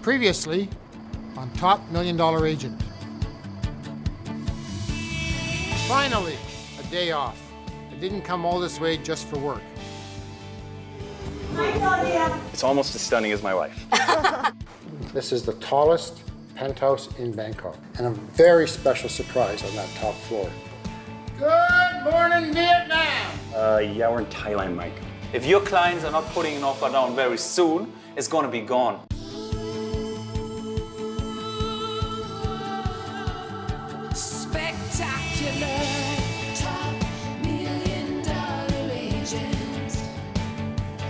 Previously on Top $1 Million Agent. Finally, a day off. I didn't come all this way just for work. It's almost as stunning as my wife. This is the tallest penthouse in Bangkok, and a very special surprise on that top floor. Good morning, Vietnam! Yeah, we're in Thailand, Mike. If your clients are not putting an offer down very soon, it's going to be gone. Spectacular, top $1 million agents.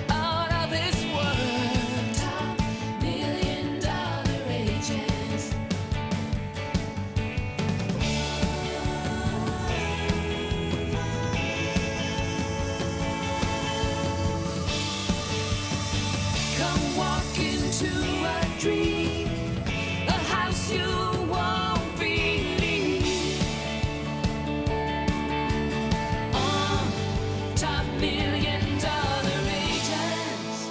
Out of this world, top $1 million agents. Come walk into a dream, a house you won't believe. Top $1 million agents.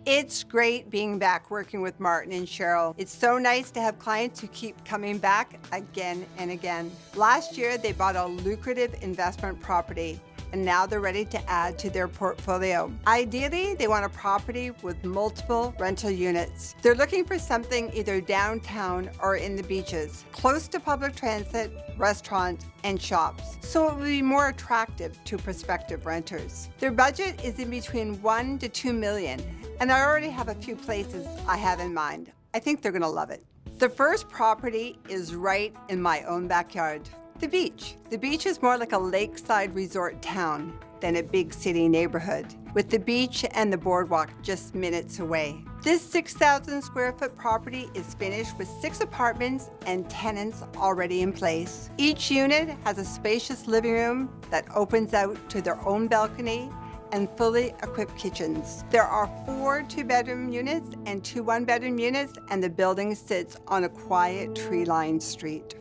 It's great being back working with Martin and Cheryl. It's so nice to have clients who keep coming back again and again. Last year, they bought a lucrative investment property, and now they're ready to add to their portfolio. Ideally, they want a property with multiple rental units. They're looking for something either downtown or in the beaches, close to public transit, restaurants, and shops, so it will be more attractive to prospective renters. Their budget is in between $1 to $2 million, and I already have a few places I have in mind. I think they're gonna love it. The first property is right in my own backyard. The beach. The beach is more like a lakeside resort town than a big city neighborhood, with the beach and the boardwalk just minutes away. This 6,000 square foot property is finished with 6 apartments and tenants already in place. Each unit has a spacious living room that opens out to their own balcony and fully equipped kitchens. There are 4 2-bedroom units and 2 1-bedroom units, and the building sits on a quiet tree-lined street.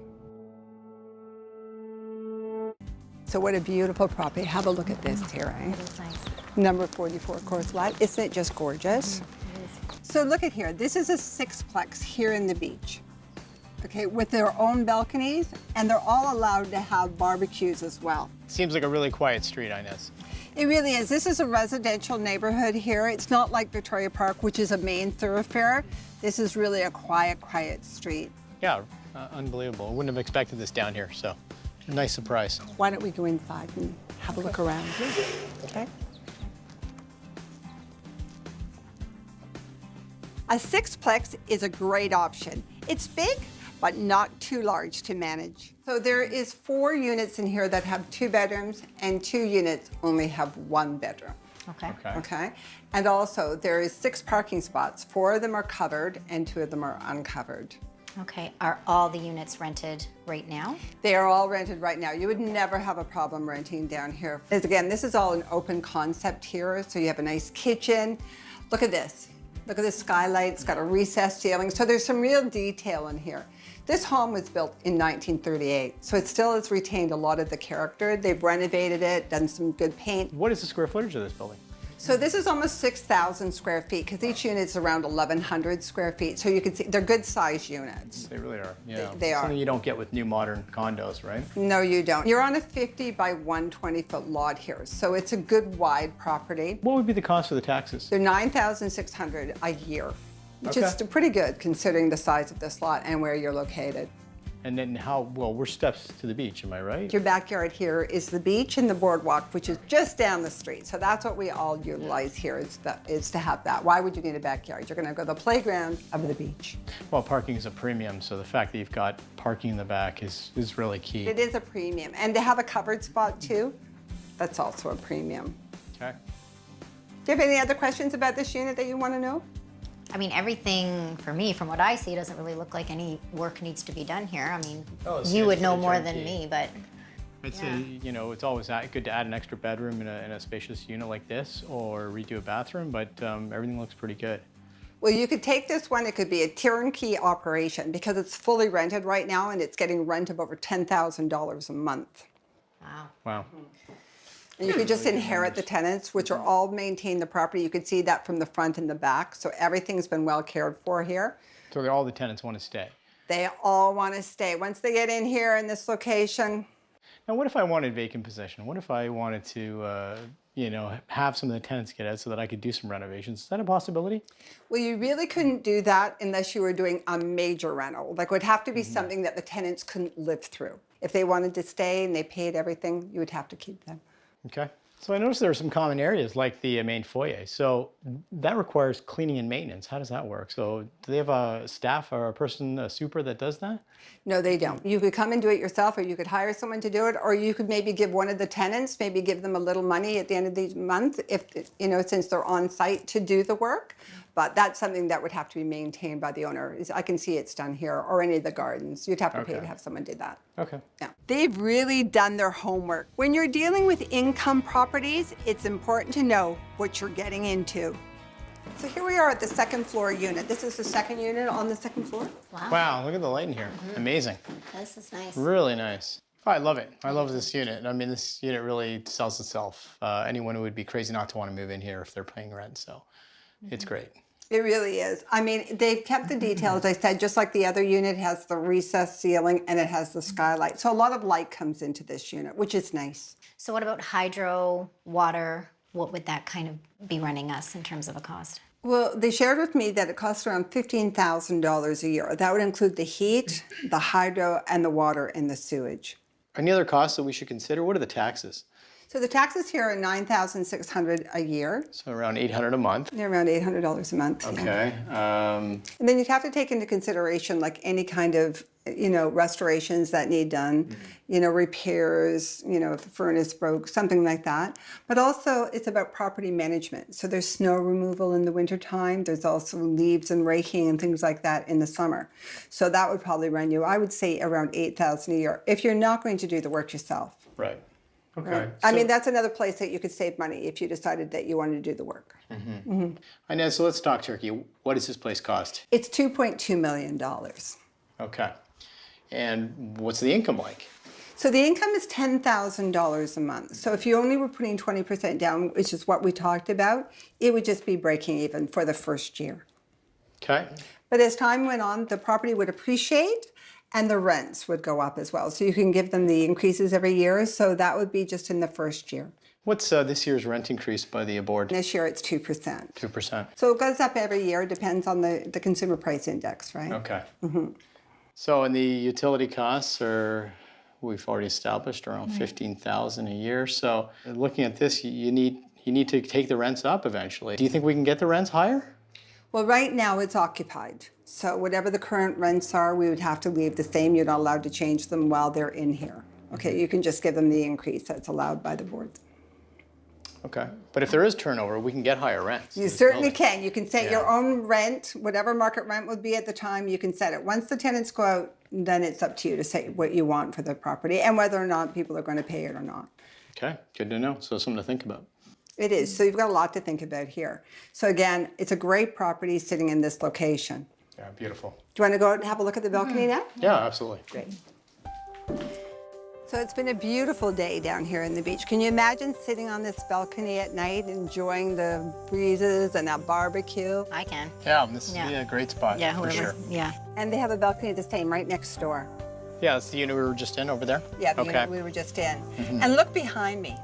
So what a beautiful property. Have a look at this here, eh? It is nice. Number 44 Course Lot. Isn't it just gorgeous? So look at here. This is a 6-plex here in the beach. Okay, with their own balconies, and they're all allowed to have barbecues as well. Seems like a really quiet street, Inez. It really is. This is a residential neighborhood here. It's not like Victoria Park, which is a main thoroughfare. This is really a quiet street. Yeah, unbelievable. I wouldn't have expected this down here, so nice surprise. Why don't we go inside and have a look around? Okay. A 6-plex is a great option. It's big, but not too large to manage. So there is 4 units in here that have 2 bedrooms, and 2 units only have 1 bedroom. Okay. Okay. And also there is 6 parking spots. 4 of them are covered and 2 of them are uncovered. Okay. Are all the units rented right now? They are all rented right now. You would never have a problem renting down here. Because again, this is all an open concept here. So you have a nice kitchen. Look at this. Look at this skylight. It's got a recessed ceiling. So there's some real detail in here. This home was built in 1938, so it still has retained a lot of the character. They've renovated it, done some good paint. What is the square footage of this building? So this is almost 6,000 square feet, because each unit is around 1,100 square feet. So you can see, they're good size units. They really are, yeah. They are. Something you don't get with new modern condos, right? No, you don't. You're on a 50 by 120 foot lot here, so it's a good wide property. What would be the cost for the taxes? They're $9,600 a year, which Okay. is pretty good considering the size of this lot and where you're located. And then we're steps to the beach, am I right? Your backyard here is the beach and the boardwalk, which is just down the street. So that's what we all utilize here, is to have that. Why would you need a backyard? You're gonna go to the playground of the beach. Well, parking is a premium, so the fact that you've got parking in the back is really key. It is a premium. And to have a covered spot too, that's also a premium. Okay. Do you have any other questions about this unit that you wanna know? I mean, everything for me, from what I see, doesn't really look like any work needs to be done here. I mean, you would know more than me, but. I'd say, it's always good to add an extra bedroom in a spacious unit like this, or redo a bathroom, but everything looks pretty good. Well, you could take this one, it could be a turnkey operation because it's fully rented right now and it's getting rent of over $10,000 a month. Wow. Wow. And you could just inherit the tenants, which are all maintain the property. You could see that from the front and the back. So everything's been well cared for here. So all the tenants want to stay. They all want to stay. Once they get in here in this location. Now, what if I wanted vacant possession? What if I wanted to, you know, have some of the tenants get out so that I could do some renovations? Is that a possibility? Well, you really couldn't do that unless you were doing a major rental. Like, it would have to be something that the tenants couldn't live through. If they wanted to stay and they paid everything, you would have to keep them. Okay. So I noticed there are some common areas like the main foyer. So that requires cleaning and maintenance. How does that work? So do they have a staff or a person, a super that does that? No, they don't. You could come and do it yourself, or you could hire someone to do it, or you could maybe give one of the tenants, maybe give them a little money at the end of the month, if, you know, since they're on site to do the work. But that's something that would have to be maintained by the owner. I can see it's done here, or any of the gardens. You'd have to pay to have someone do that. Okay. Yeah. They've really done their homework. When you're dealing with income properties, it's important to know what you're getting into. So here we are at the second floor unit. This is the second unit on the second floor. Wow. Wow, look at the light in here. Amazing. This is nice. Really nice. Oh, I love it. I love this unit. I mean, this unit really sells itself. Anyone would be crazy not to want to move in here if they're paying rent, so it's great. It really is. I mean, they've kept the details. I said, just like the other unit has the recessed ceiling and it has the skylight. So a lot of light comes into this unit, which is nice. So what about hydro, water? What would that kind of be running us in terms of a cost? Well, they shared with me that it costs around $15,000 a year. That would include the heat, the hydro, and the water and the sewage. Any other costs that we should consider? What are the taxes? So the taxes here are $9,600 a year. So around $800 a month. They're around $800 a month. Yeah. Okay. And then you'd have to take into consideration like any kind of, you know, restorations that need done, you know, repairs, you know, if the furnace broke, something like that. But also it's about property management. So there's snow removal in the wintertime. There's also leaves and raking and things like that in the summer. So that would probably run you, I would say, around $8,000 a year if you're not going to do the work yourself. Right. Okay. Right. I mean, that's another place that you could save money if you decided that you wanted to do the work. Inez, so let's talk turkey. What does this place cost? It's $2.2 million. Okay. And what's the income like? So the income is $10,000 a month. So if you only were putting 20% down, which is what we talked about, it would just be breaking even for the first year. Okay. But as time went on, the property would appreciate and the rents would go up as well. So you can give them the increases every year. So that would be just in the first year. What's this year's rent increase by the board? This year it's 2%. 2%. So it goes up every year, depends on the consumer price index, right? Okay. So, and the utility costs are, we've already established, around $15,000 a year. So, looking at this, you need to take the rents up eventually. Do you think we can get the rents higher? Well, right now it's occupied. So whatever the current rents are, we would have to leave the same. You're not allowed to change them while they're in here. Okay, you can just give them the increase that's allowed by the board. Okay. But if there is turnover, we can get higher rents. You certainly can. You can set your own rent, whatever market rent would be at the time, you can set it. Once the tenants go out, then it's up to you to say what you want for the property and whether or not people are going to pay it or not. Okay, good to know. So something to think about. It is. So you've got a lot to think about here. So again, it's a great property sitting in this location. Yeah, beautiful. Do you want to go out and have a look at the balcony now? Yeah, absolutely. Great. So it's been a beautiful day down here in the beach. Can you imagine sitting on this balcony at night, enjoying the breezes and that barbecue? I can. Yeah, this would be a great spot. Yeah, for whoever. sure. Yeah. And they have a balcony the same right next door. Yeah, that's the unit we were just in over there. Yeah, the unit we were just in. And look behind me.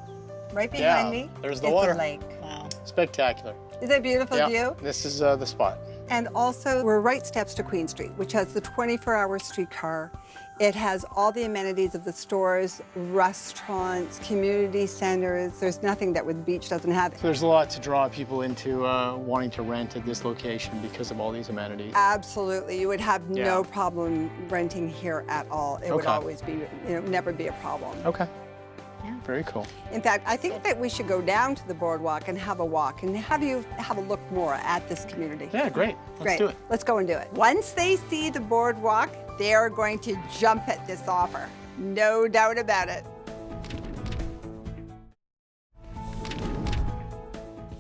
Right behind me. There's the is water. The lake. Wow. Spectacular. Is that a beautiful view? This is the spot. And also, we're right steps to Queen Street, which has the 24-hour streetcar. It has all the amenities of the stores, restaurants, community centers. There's nothing that the beach doesn't have. So there's a lot to draw people into wanting to rent at this location because of all these amenities. Absolutely. You would have no problem renting here at all. It would always be, never be a problem. Okay. Yeah. Very cool. In fact, I think that we should go down to the boardwalk and have a walk and have you have a look more at this community. Yeah, great. Let's do it. Let's go and do it. Once they see the boardwalk, they are going to jump at this offer. No doubt about it.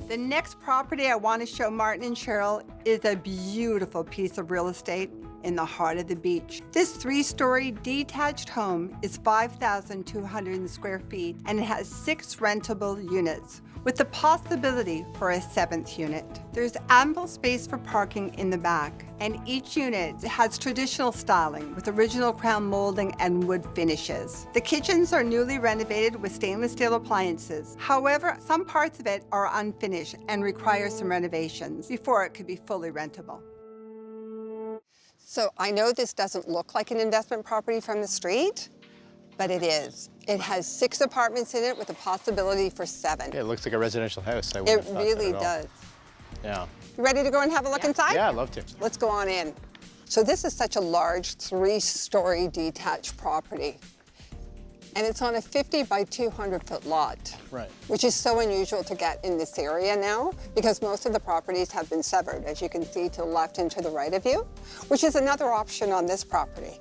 The next property I want to show Martin and Cheryl is a beautiful piece of real estate. in the heart of the beach. This 3-story detached home is 5,200 square feet and it has 6 rentable units, with the possibility for a 7th unit. There's ample space for parking in the back, and each unit has traditional styling with original crown molding and wood finishes. The kitchens are newly renovated with stainless steel appliances. However, some parts of it are unfinished and require some renovations before it could be fully rentable. So I know this doesn't look like an investment property from the street, but it is. It has 6 apartments in it with a possibility for 7. Yeah, it looks like a residential house. I It wouldn't have thought that really at all. does. Yeah. You ready to go and have a look inside? Yeah, I'd love to. Let's go on in. So this is such a large 3-story detached property. And it's on a 50 by 200 foot lot. Right. Which is so unusual to get in this area now because most of the properties have been severed, as you can see to the left and to the right of you, which is another option on this property.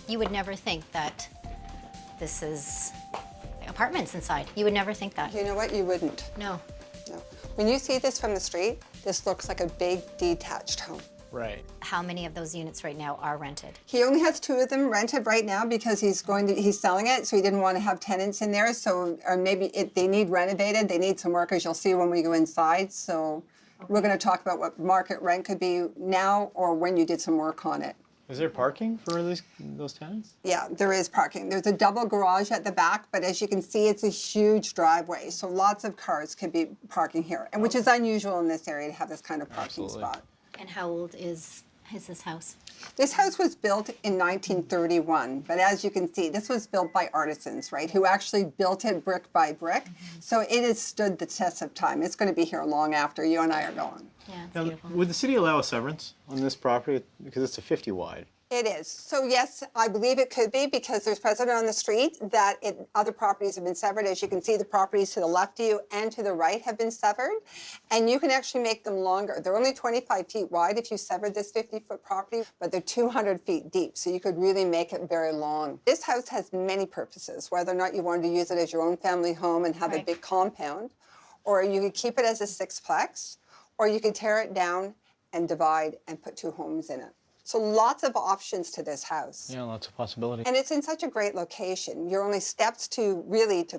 You would never think that this is apartments inside. You would never think that. You know what? You wouldn't. No. No. When you see this from the street, this looks like a big detached home. Right. How many of those units right now are rented? He only has 2 of them rented right now because he's selling it, so he didn't want to have tenants in there. So, or maybe they need renovated, they need some workers. You'll see when we go inside. So, we're going to talk about what market rent could be now or when you did some work on it. Is there parking for those tenants? Yeah, there is parking. There's a double garage at the back, but as you can see, it's a huge driveway. So lots of cars can be parking here, and which is unusual in this area to have this kind of parking Absolutely. spot. And how old is this house? This house was built in 1931, but as you can see, this was built by artisans, right, who actually built it brick by brick. So it has stood the test of time. It's going to be here long after you and I are gone. Yeah, it's Now, beautiful. would the city allow a severance on this property? Because it's a 50 wide. It is. So yes, I believe it could be because there's precedent on the street that other properties have been severed. As you can see, the properties to the left of you and to the right have been severed. And you can actually make them longer. They're only 25 feet wide if you severed this 50-foot property, but they're 200 feet deep. So you could really make it very long. This house has many purposes, whether or not you wanted to use it as your own family home and have a big compound, or you could keep it as a 6-plex, or you could tear it down and divide and put 2 homes in it. So lots of options to this house. Yeah, lots of possibilities. And it's in such a great location. You're only steps to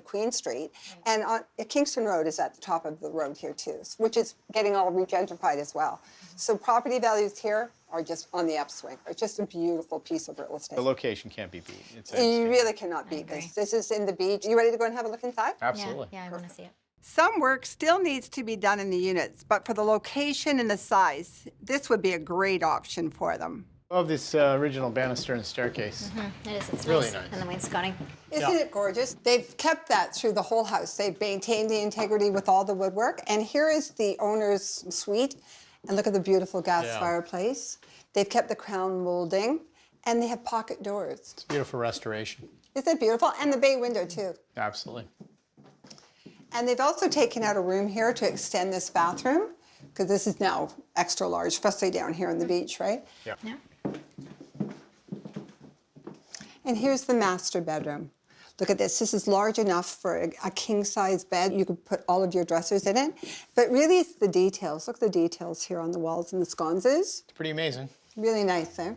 Queen Street. And Kingston Road is at the top of the road here too, which is getting all regentrified as well. So property values here are just on the upswing. It's just a beautiful piece of real estate. The location can't be beat. You really cannot beat agree. this. This is in the beach. You ready to go and have a look inside? Absolutely. Yeah, I want to see it. Some work still needs to be done in the units, but for the location and the size, this would be a great option for them. I love this original banister and staircase. It is. It's Really nice. nice. And the wainscoting. Isn't it gorgeous? They've kept that through the whole house. They've maintained the integrity with all the woodwork. And here is the owner's suite. And look at the beautiful gas fireplace. They've kept the crown molding. And they have pocket doors. It's a beautiful restoration. Isn't it beautiful? And the bay window, too. Absolutely. And they've also taken out a room here to extend this bathroom, because this is now extra large, especially down here on the beach, right? Yeah. Yeah. And here's the master bedroom. Look at this. This is large enough for a king-size bed. You could put all of your dressers in it. But really, it's the details. Look at the details here on the walls and the sconces. It's pretty amazing. Really nice there.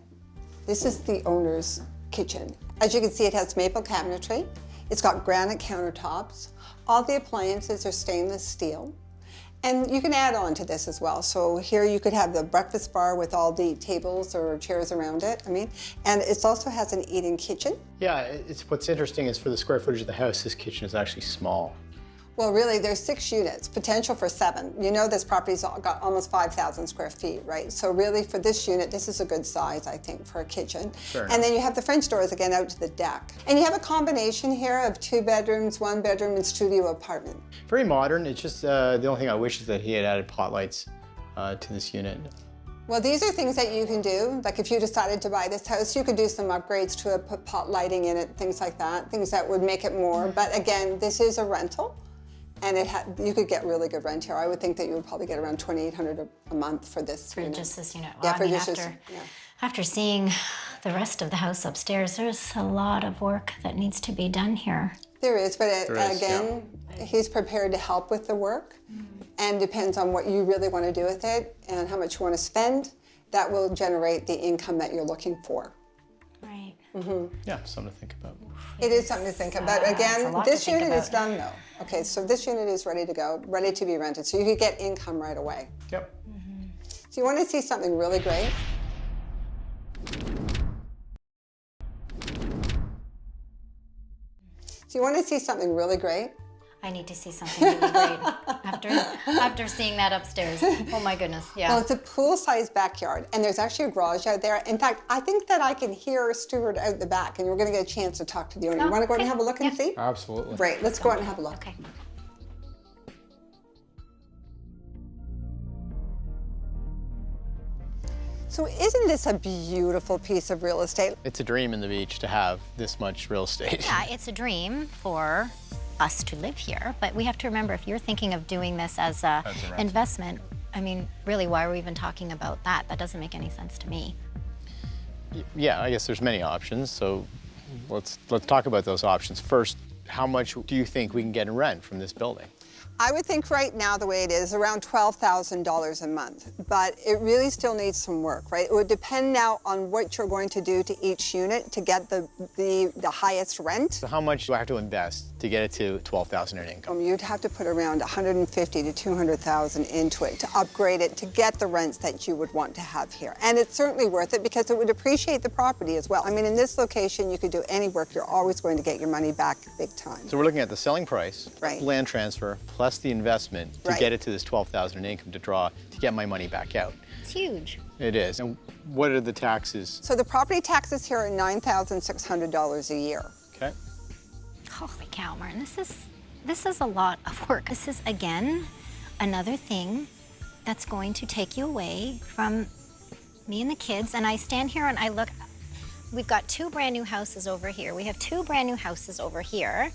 This is the owner's kitchen. As you can see, it has maple cabinetry. It's got granite countertops. All the appliances are stainless steel. And you can add on to this as well. So here you could have the breakfast bar with all the tables or chairs around it, and it also has an eat-in kitchen. Yeah, what's interesting is for the square footage of the house, this kitchen is actually small. Well, really, there's 6 units, potential for 7. You know this property's got almost 5,000 square feet, right? So really, for this unit, this is a good size, I think, for a kitchen. Fair And enough. then you have the French doors, again, out to the deck. And you have a combination here of 2 bedrooms, 1 bedroom, and studio apartment. Very modern. It's just the only thing I wish is that he had added pot lights to this unit. Well, these are things that you can do. Like if you decided to buy this house, you could do some upgrades to it, put pot lighting in it, things like that, things that would make it more. But again, this is a rental. And you could get really good rent here. I would think that you would probably get around $2,800 a month for this For unit. just this unit. Yeah, Well, for I mean, just this, yeah. after seeing the rest of the house upstairs, there's a lot of work that needs to be done here. There is, but There is, again, he's prepared to help with the work, and depends on what you really want to do with it and how much you want to spend. that will generate the income that you're looking for. Right. Yeah, something to think about. It is something to think about. it's a Again, lot to this think unit is about. done though. Okay, so this unit is ready to go, ready to be rented. So you could get income right away. Yep. So you want to see something really great? So you want to see something really great? I need to see something really great after seeing that upstairs. Oh my goodness, yeah. Well, it's a pool-sized backyard, and there's actually a garage out there. In fact, I think that I can hear Stuart out the back, and we're going to get a chance to talk to the owner. You want to go out and have a look and see? Absolutely. Great, let's go out and have a look. Okay. So isn't this a beautiful piece of real estate? It's a dream in the beach to have this much real estate. Yeah, it's a dream for us to live here, but we have to remember if you're thinking of doing this as a rental. investment, I mean, really, why are we even talking about that? That doesn't make any sense to me. Yeah, I guess there's many options. So let's talk about those options. First, how much do you think we can get in rent from this building? I would think right now the way it is around $12,000 a month, but it really still needs some work, right? It would depend now on what you're going to do to each unit to get the highest rent. So how much do I have to invest to get it to $12,000 in income? You'd have to put around $150,000 to $200,000 into it to upgrade it to get the rents that you would want to have here. And it's certainly worth it because it would appreciate the property as well. I mean, in this location, you could do any work. You're always going to get your money back big time. So we're looking at the selling price, Right. land transfer, plus the investment to Right. get it to this $12,000 in income to get my money back out. It's huge. It is. And what are the taxes? So the property taxes here are $9,600 a year. Okay. Holy cow, Martin, this is a lot of work. This is, again, another thing that's going to take you away from me and the kids. And I stand here and I look, we've got two brand new houses over here. We have two brand new houses over here.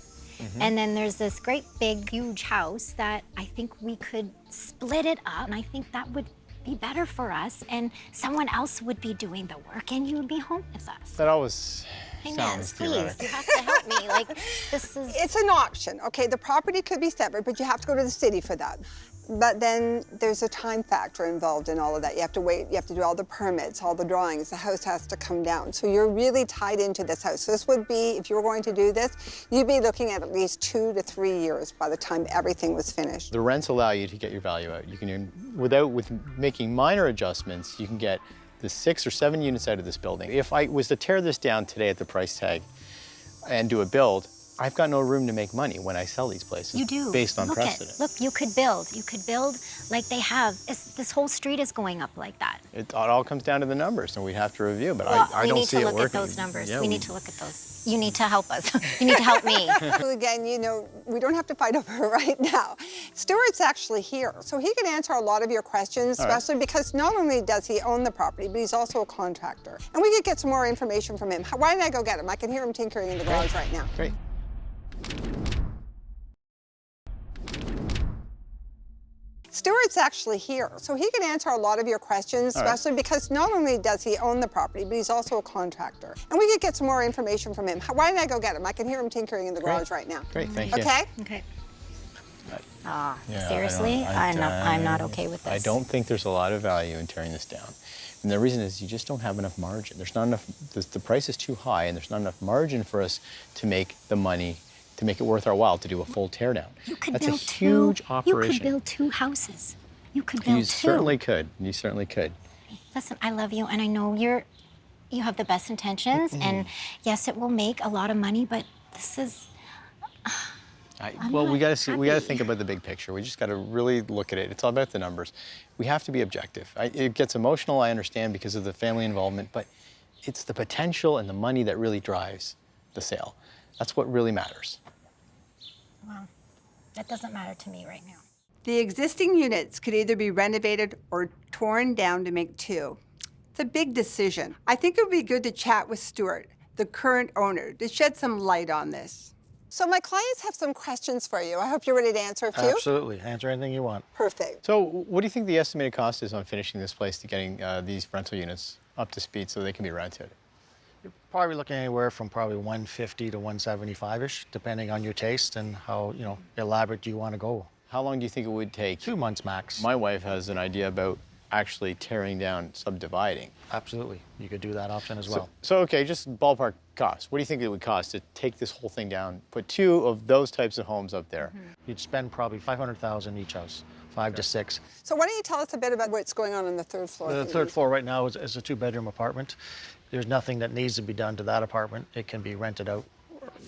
And then there's this great big huge house that I think we could split it up, and I think that would be better for us, and someone else would be doing the work and you would be home with us. That always Inez, sounds please, theoretic. you have to help me. Like, this is... It's an option, okay? The property could be separate, but you have to go to the city for that. But then there's a time factor involved in all of that. You have to wait, you have to do all the permits, all the drawings, the house has to come down. So you're really tied into this house. This would be, if you were going to do this, you'd be looking at least 2 to 3 years by the time everything was finished. The rents allow you to get your value out. You can, with making minor adjustments, you can get the 6 or 7 units out of this building. If I was to tear this down today at the price tag and do a build, I've got no room to make money when I sell these places. You do. Based on Look precedent. Look, you could build. You could build like they have. This whole street is going up like that. It all comes down to the numbers, and we have to review. But Well, I don't see it working. We need to look at those numbers. Yeah, we need to look at those. You need to help us. You need to help me. Well, again, you know, we don't have to fight over it right now. Stuart's actually here, so he can answer a lot of your questions, All right. especially because not only does he own the property, but he's also a contractor. And we could get some more information from him. Why don't I go get him? I can hear him tinkering in the garage right now. Great. Stuart's actually here, so he can answer a lot of your questions, All right. especially because not only does he own the property, but he's also a contractor. And we could get some more information from him. Why don't I go get him? I can hear him tinkering in the garage right now. Great, thank you. Okay? Okay. Yeah, Seriously? I'm not okay with this. I don't think there's a lot of value in tearing this down. And the reason is you just don't have enough margin. There's not enough, the price is too high, and there's not enough margin for us to make the money, to make it worth our while to do a full teardown. You could That's build a huge two. operation. You could build 2 houses. You could build You 2. certainly could. You certainly could. Listen, I love you, and I know you have the best intentions, and yes, it will make a lot of money, but this is... Well, we got to happy. think about the big picture. We just got to really look at it. It's all about the numbers. We have to be objective. It gets emotional, I understand, because of the family involvement, but it's the potential and the money that really drives the sale. That's what really matters. Well, that doesn't matter to me right now. The existing units could either be renovated or torn down to make 2. It's a big decision. I think it would be good to chat with Stuart, the current owner, to shed some light on this. So my clients have some questions for you. I hope you're ready to answer a few. Absolutely. Answer anything you want. Perfect. So what do you think the estimated cost is on finishing this place to getting these rental units up to speed so they can be rented? You're probably looking anywhere from probably 150 to 175-ish, depending on your taste and how, elaborate you want to go. How long do you think it would take? 2 months max. My wife has an idea about actually tearing down, subdividing. Absolutely. You could do that option as well. So okay, just ballpark cost. What do you think it would cost to take this whole thing down, put 2 of those types of homes up there? You'd spend probably $500,000 each house, 5 to 6. So why don't you tell us a bit about what's going on the third floor? The third floor right now is a 2-bedroom apartment. There's nothing that needs to be done to that apartment. It can be rented out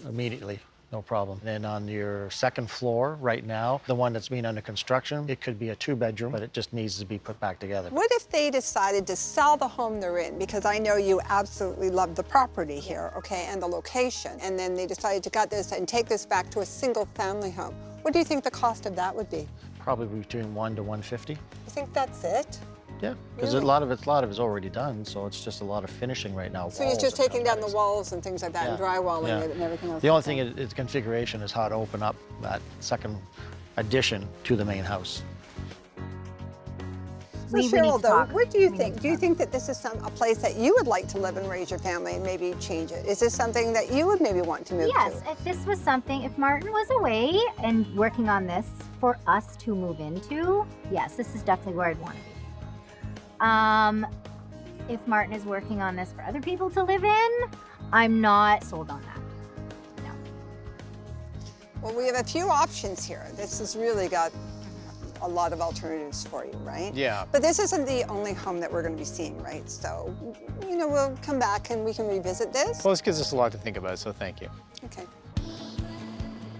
immediately, no problem. Then on your second floor right now, the one that's being under construction, it could be a 2-bedroom, but it just needs to be put back together. What if they decided to sell the home they're in? Because I know you absolutely love the property here, okay, and the location. And then they decided to cut this and take this back to a single family home. What do you think the cost of that would be? Probably between 1 to 150. You think that's it? Yeah, because a lot of it's already done, so it's just a lot of finishing right now. So you're just taking down the walls and things like that and drywalling Yeah. it and everything else? The only thing is configuration is how to open up that second addition to the main house. So Cheryl, though, what do you think? Do you think that this is a place that you would like to live and raise your family and maybe change it? Is this something that you would maybe want to move Yes, to? if this was something, if Martin was away and working on this for us to move into, yes, this is definitely where I'd want to be. If Martin is working on this for other people to live in, I'm not sold on that. No. Well, we have a few options here. This has really got a lot of alternatives for you, right? Yeah. But this isn't the only home that we're going to be seeing, right? So, you know, we'll come back and we can revisit this. Well, this gives us a lot to think about, so thank you. Okay.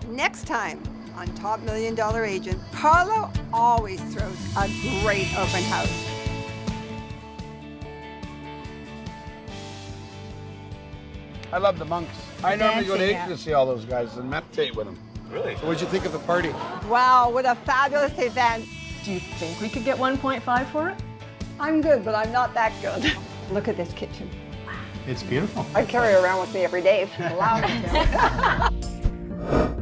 Next time on Top $1 Million Agent, Carlo always throws a great open house. I love the monks. I normally go to Asia to see all those guys and meditate with them. Really? So what'd you think of the party? Wow, what a fabulous event. Do you think we could get 1.5 for it? I'm good, but I'm not that good. Look at this kitchen. It's beautiful. I carry it around with me every day if you allow me to.